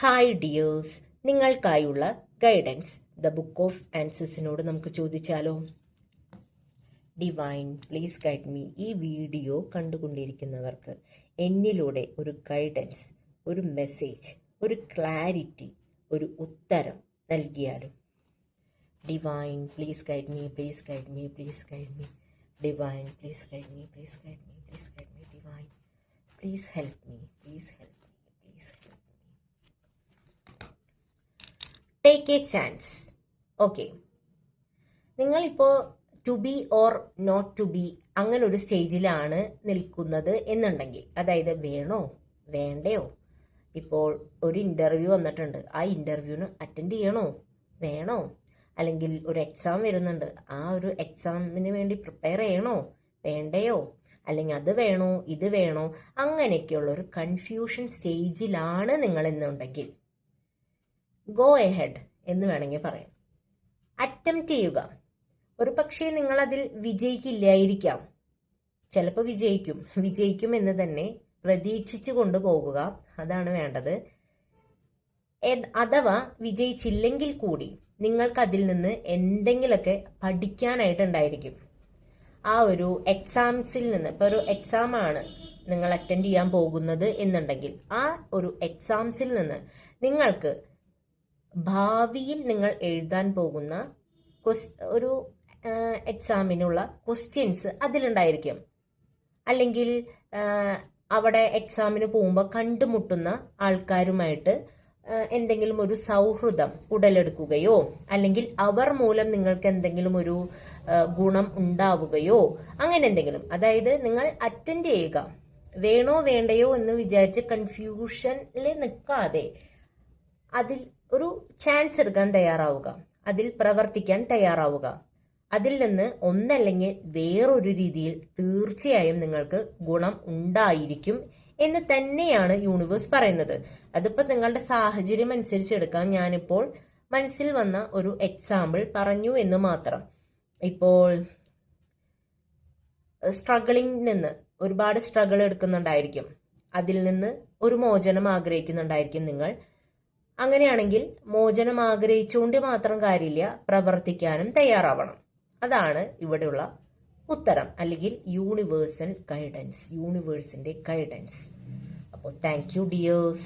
Hi dears, നിങ്ങൾക്കായുള്ള guidance the book of ആൻസേഴ്സിനോട് നമുക്ക് ചോദിച്ചാലോ? Divine please guide me. ഈ വീഡിയോ കണ്ടുകൊണ്ടിരിക്കുന്നവർക്ക് എന്നിലൂടെ ഒരു ഗൈഡൻസ്, ഒരു മെസ്സേജ്, ഒരു ക്ലാരിറ്റി, ഒരു ഉത്തരം നൽകിയാലും. Divine please guide me, please guide me, please guide me. Divine please guide me, please guide me, please guide me. Divine please help me, please help me, please help me. Take a chance. Okay, നിങ്ങളിപ്പോൾ to be or not to be അങ്ങനെ ഒരു സ്റ്റേജിലാണ് നിൽക്കുന്നത് എന്നുണ്ടെങ്കിൽ, അതായത് വേണോ വേണ്ടയോ, ഇപ്പോൾ ഒരു ഇൻ്റർവ്യൂ വന്നിട്ടുണ്ട്, ആ ഇൻ്റർവ്യൂവിന് അറ്റൻഡ് ചെയ്യണോ വേണോ, അല്ലെങ്കിൽ ഒരു എക്സാം വരുന്നുണ്ട്, ആ ഒരു എക്സാമിന് വേണ്ടി പ്രിപ്പയർ ചെയ്യണോ വേണ്ടയോ, അല്ലെങ്കിൽ അത് വേണോ ഇത് വേണോ, അങ്ങനെയൊക്കെയുള്ള ഒരു കൺഫ്യൂഷൻ സ്റ്റേജിലാണ് നിങ്ങളെന്നുണ്ടെങ്കിൽ ഗോ എഹെഡ് എന്ന് വേണമെങ്കിൽ പറയാം. അറ്റംപ്റ്റ് ചെയ്യുക. ഒരു പക്ഷേ നിങ്ങളതിൽ വിജയിക്കില്ലായിരിക്കാം, ചിലപ്പോൾ വിജയിക്കും എന്ന് തന്നെ പ്രതീക്ഷിച്ചു കൊണ്ടുപോകുക, അതാണ് വേണ്ടത്. അഥവാ വിജയിച്ചില്ലെങ്കിൽ കൂടി നിങ്ങൾക്കതിൽ നിന്ന് എന്തെങ്കിലുമൊക്കെ പഠിക്കാനായിട്ടുണ്ടായിരിക്കും. ആ ഒരു എക്സാംസിൽ നിന്ന്, ഇപ്പോൾ ഒരു എക്സാമാണ് നിങ്ങൾ അറ്റൻഡ് ചെയ്യാൻ പോകുന്നത് എന്നുണ്ടെങ്കിൽ, ആ ഒരു എക്സാംസിൽ നിന്ന് നിങ്ങൾക്ക് ഭാവിയിൽ നിങ്ങൾ എഴുതാൻ പോകുന്ന ഒരു എക്സാമിനുള്ള ക്വസ്റ്റ്യൻസ് അതിലുണ്ടായിരിക്കും. അല്ലെങ്കിൽ അവിടെ എക്സാമിന് പോകുമ്പോൾ കണ്ടുമുട്ടുന്ന ആൾക്കാരുമായിട്ട് എന്തെങ്കിലും ഒരു സൗഹൃദം ഉടലെടുക്കുകയോ, അല്ലെങ്കിൽ അവർ മൂലം നിങ്ങൾക്ക് എന്തെങ്കിലും ഒരു ഗുണം ഉണ്ടാവുകയോ, അങ്ങനെ എന്തെങ്കിലും. അതായത് നിങ്ങൾ അറ്റൻഡ് ചെയ്യുക, വേണോ വേണ്ടയോ എന്ന് വിചാരിച്ച് കൺഫ്യൂഷനിൽ നിൽക്കാതെ അതിൽ ഒരു ചാൻസ് എടുക്കാൻ തയ്യാറാവുക, അതിൽ പ്രവർത്തിക്കാൻ തയ്യാറാവുക. അതിൽ നിന്ന് ഒന്നല്ലെങ്കിൽ വേറൊരു രീതിയിൽ തീർച്ചയായും നിങ്ങൾക്ക് ഗുണം ഉണ്ടായിരിക്കും എന്ന് തന്നെയാണ് യൂണിവേഴ്സ് പറയുന്നത്. അതിപ്പോൾ നിങ്ങളുടെ സാഹചര്യം അനുസരിച്ച് എടുക്കാം. ഞാനിപ്പോൾ മനസ്സിൽ വന്ന ഒരു എക്സാമ്പിൾ പറഞ്ഞു എന്ന് മാത്രം. ഇപ്പോൾ സ്ട്രഗിളിൽ നിന്ന് ഒരുപാട് സ്ട്രഗിൾ എടുക്കുന്നുണ്ടായിരിക്കും, അതിൽ നിന്ന് ഒരു മോചനം ആഗ്രഹിക്കുന്നുണ്ടായിരിക്കും നിങ്ങൾ. അങ്ങനെയാണെങ്കിൽ മോചനം ആഗ്രഹിച്ചുകൊണ്ട് മാത്രം കാര്യമില്ല, പ്രവർത്തിക്കാനും തയ്യാറാവണം. അതാണ് ഇവിടെയുള്ള ഉത്തരം, അല്ലെങ്കിൽ യൂണിവേഴ്സിന്റെ ഗൈഡൻസ്. അപ്പോൾ താങ്ക് യു ഡിയേഴ്സ്.